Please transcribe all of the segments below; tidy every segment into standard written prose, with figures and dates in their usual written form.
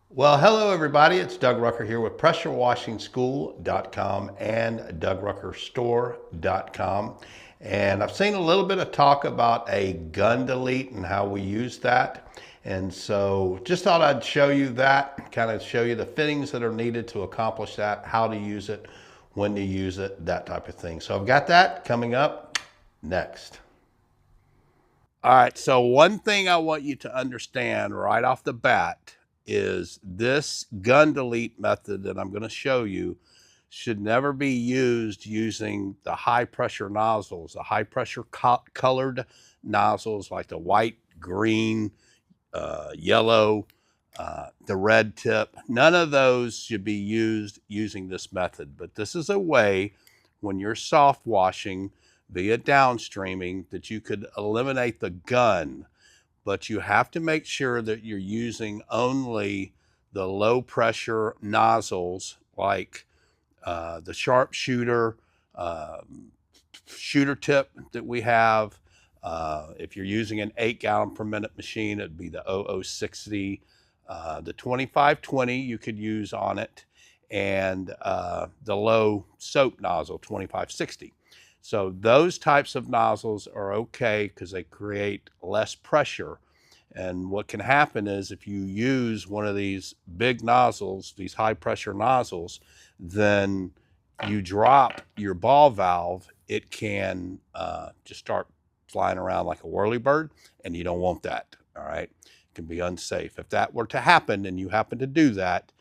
Well, hello everybody. It's Doug Rucker here with pressurewashingschool.com and DougRuckerStore.com. And I've seen a little bit of talk about a gun delete and how we use that. And so just thought I'd show you that, kind of show you the fittings that are needed to accomplish that, how to use it, when to use it, that type of thing. So I've got that coming up next. All right, so one thing I want you to understand right off the bat is this gun delete method that I'm going to show you should never be used using the high pressure nozzles, the high pressure colored nozzles like the white, green, yellow, the red tip. None of those should be used using this method, but this is a way when you're soft washing via downstreaming that you could eliminate the gun, but you have to make sure that you're using only the low pressure nozzles like the sharpshooter shooter tip that we have. If you're using an 8 gallon per minute machine, it'd be the 0060. The 2520 you could use on it, and the low soap nozzle 2560. So those types of nozzles are okay because they create less pressure. And what can happen is if you use one of these big nozzles, these high pressure nozzles, then you drop your ball valve, it can just start flying around like a whirly bird, and you don't want that. All right, it can be unsafe. If that were to happen and you happen to do that,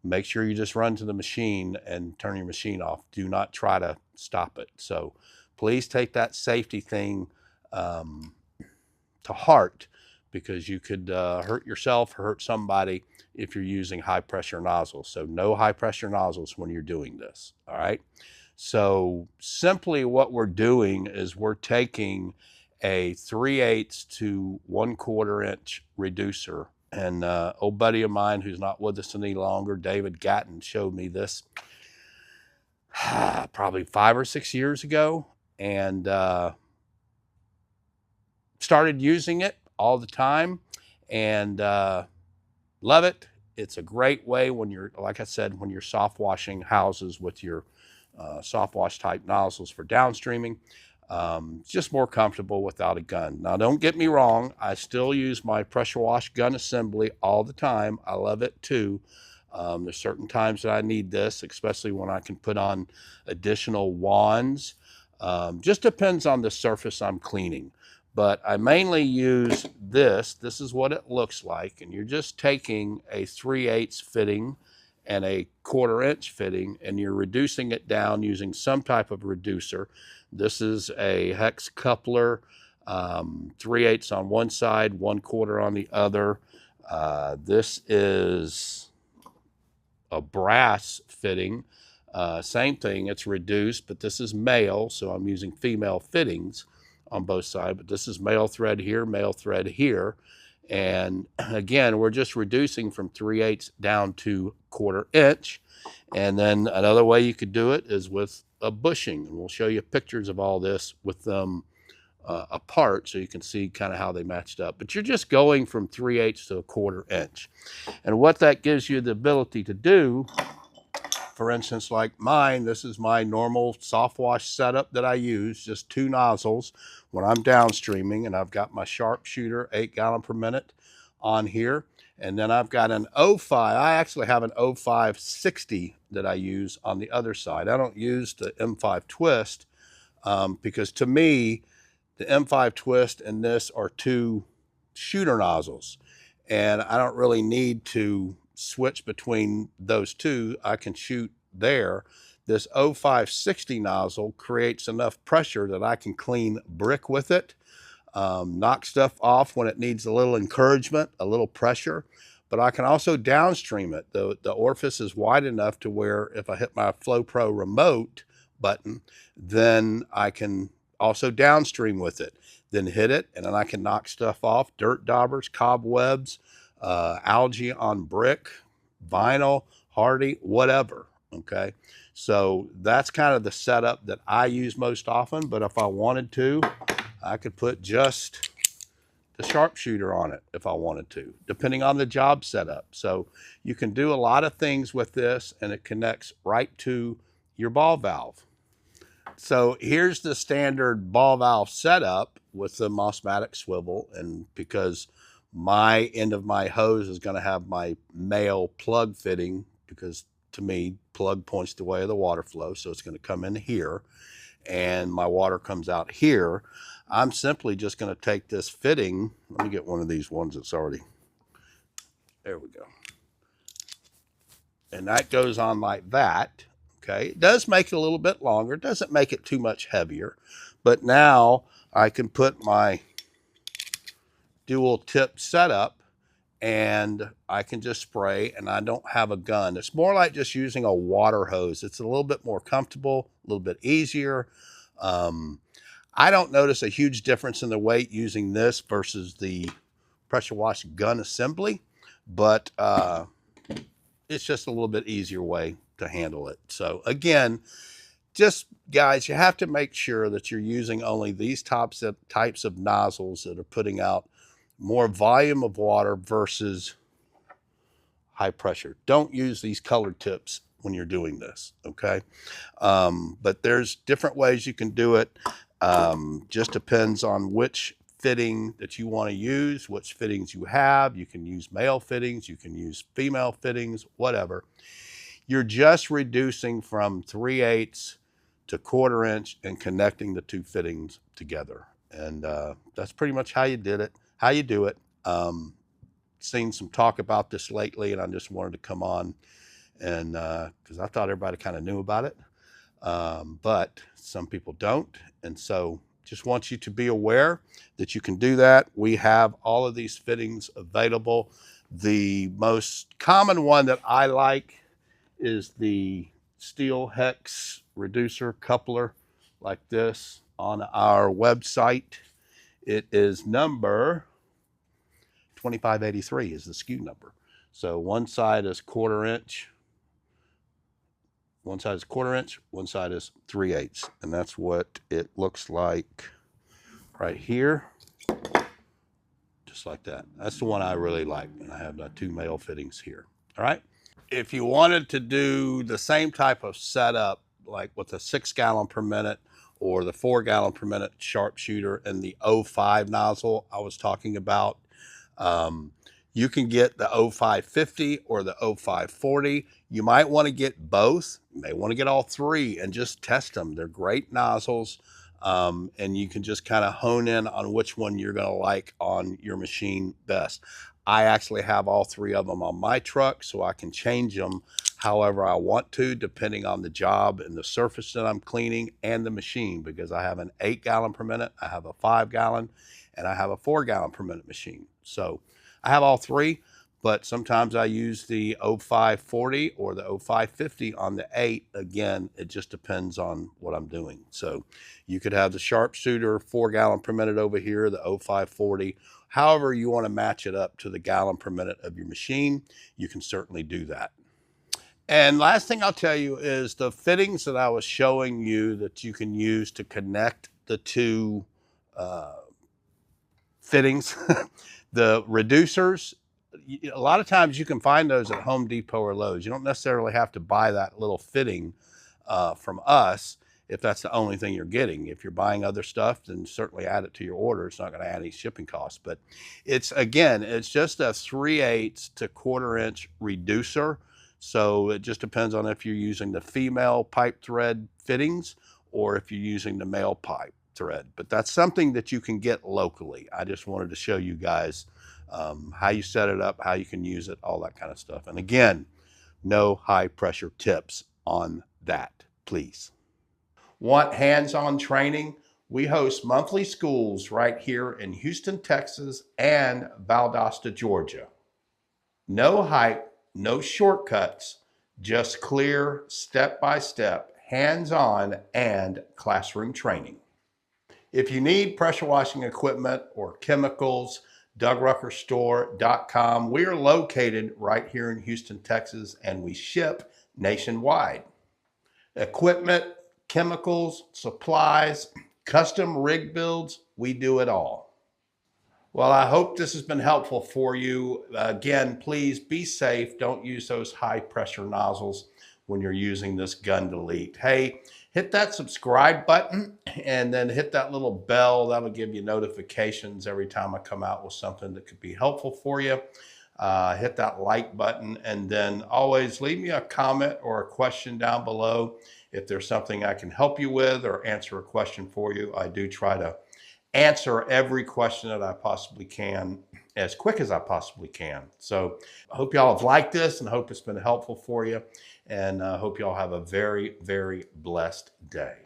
make sure you just run to the machine and turn your machine off. Do not try to stop it. So please take that safety thing to heart, because you could hurt yourself or hurt somebody if you're using high pressure nozzles. So no high pressure nozzles when you're doing this. All right. So simply what we're doing is we're taking a 3/8 to 1/4 inch reducer. And old buddy of mine who's not with us any longer, David Gatton, showed me this probably 5 or 6 years ago, and started using it all the time, and love it. It's a great way when you're, like I said, when you're soft washing houses with your soft wash type nozzles for downstreaming. It's just more comfortable without a gun. Now, don't get me wrong. I still use my pressure wash gun assembly all the time. I love it too. There's certain times that I need this, especially when I can put on additional wands. Just depends on the surface I'm cleaning. But I mainly use this. This is what it looks like. And you're just taking a 3/8 fitting and a 1/4 inch fitting, and you're reducing it down using some type of reducer. This is a hex coupler, 3/8 on one side, 1/4 on the other. This is a brass fitting. Same thing, it's reduced, but this is male, so I'm using female fittings on both sides. But this is male thread here, male thread here. And again, we're just reducing from 3/8 down to 1/4 inch. And then another way you could do it is with a bushing. And we'll show you pictures of all this with them apart so you can see kind of how they matched up. But you're just going from 3/8 to 1/4 inch. And what that gives you the ability to do, for instance, like mine, this is my normal soft wash setup that I use, just 2 nozzles when I'm downstreaming, and I've got my sharpshooter 8 gallon per minute on here. And then I've got an 05, I actually have an 0560 that I use on the other side. I don't use the M5 twist because to me, the M5 twist and this are 2 shooter nozzles. And I don't really need to switch between those two. I can shoot there. This 0560 nozzle creates enough pressure that I can clean brick with it, knock stuff off when it needs a little encouragement, a little pressure, but I can also downstream it. The orifice is wide enough to where if I hit my Flow Pro remote button, then I can also downstream with it, then hit it, and then I can knock stuff off, dirt daubers, cobwebs, algae on brick, vinyl, hardy, whatever. Okay, so that's kind of the setup that I use most often. But if I wanted to, I could put just the sharpshooter on it if I wanted to, depending on the job setup. So you can do a lot of things with this, and it connects right to your ball valve. So here's the standard ball valve setup with the Mossmatic swivel. And because my end of my hose is going to have my male plug fitting, because to me, plug points the way of the water flow. So it's going to come in here and my water comes out here. I'm simply just going to take this fitting. Let me get one of these ones that's already, there we go. And that goes on like that. Okay, it does make it a little bit longer. It doesn't make it too much heavier. But now I can put my dual tip setup and I can just spray, and I don't have a gun. It's more like just using a water hose. It's a little bit more comfortable, a little bit easier. I don't notice a huge difference in the weight using this versus the pressure wash gun assembly, but it's just a little bit easier way to handle it. So again, just guys, you have to make sure that you're using only these types of nozzles that are putting out more volume of water versus high pressure. Don't use these colored tips when you're doing this, okay? But there's different ways you can do it. Just depends on which fitting that you want to use, which fittings you have. You can use male fittings, you can use female fittings, whatever. You're just reducing from 3/8 to 1/4 inch and connecting the two fittings together. And that's pretty much how you do it. Seen some talk about this lately, and I just wanted to come on and because I thought everybody kind of knew about it, but some people don't. And so just want you to be aware that you can do that. We have all of these fittings available. The most common one that I like is the steel hex reducer coupler like this on our website. It is number 2583 is the SKU number. So one side is 1/4 inch, one side is 1/4 inch, one side is 3/8, and that's what it looks like right here, just like that. That's the one I really like, and I have the two male fittings here. All right. If you wanted to do the same type of setup, like with a 6 gallon per minute or the 4 gallon per minute sharpshooter and the 05 nozzle I was talking about, you can get the 0550 or the 0540. You might want to get both. You may want to get all three and just test them. They're great nozzles. And you can just kind of hone in on which one you're going to like on your machine best. I actually have all three of them on my truck, so I can change them however I want to, depending on the job and the surface that I'm cleaning and the machine, because I have an 8 gallon per minute, I have a 5 gallon, and I have a 4 gallon per minute machine. So I have all three, but sometimes I use the 0540 or the 0550 on the 8. Again, it just depends on what I'm doing. So you could have the sharpshooter 4 gallon per minute over here, the 0540. However you want to match it up to the gallon per minute of your machine, you can certainly do that. And last thing I'll tell you is the fittings that I was showing you that you can use to connect the two fittings, the reducers, a lot of times you can find those at Home Depot or Lowe's. You don't necessarily have to buy that little fitting from us if that's the only thing you're getting. If you're buying other stuff, then certainly add it to your order. It's not going to add any shipping costs. But it's, again, it's just a 3/8 to 1/4 inch reducer. So it just depends on if you're using the female pipe thread fittings or if you're using the male pipe thread. But that's something that you can get locally. I just wanted to show you guys how you set it up, how you can use it, all that kind of stuff. And again, no high pressure tips on that, please. Want hands-on training? We host monthly schools right here in Houston, Texas and Valdosta, Georgia. No hype, no shortcuts, just clear step-by-step, hands-on and classroom training. If you need pressure washing equipment or chemicals, DougRuckerStore.com. We are located right here in Houston, Texas, and we ship nationwide. Equipment, chemicals, supplies, custom rig builds, we do it all. Well, I hope this has been helpful for you. Again, please be safe. Don't use those high pressure nozzles when you're using this gun delete. Hey, hit that subscribe button and then hit that little bell. That'll give you notifications every time I come out with something that could be helpful for you. Hit that like button, and then always leave me a comment or a question down below if there's something I can help you with or answer a question for you. I do try to answer every question that I possibly can as quick as I possibly can. So I hope y'all have liked this and hope it's been helpful for you, and I hope y'all have a very, very blessed day.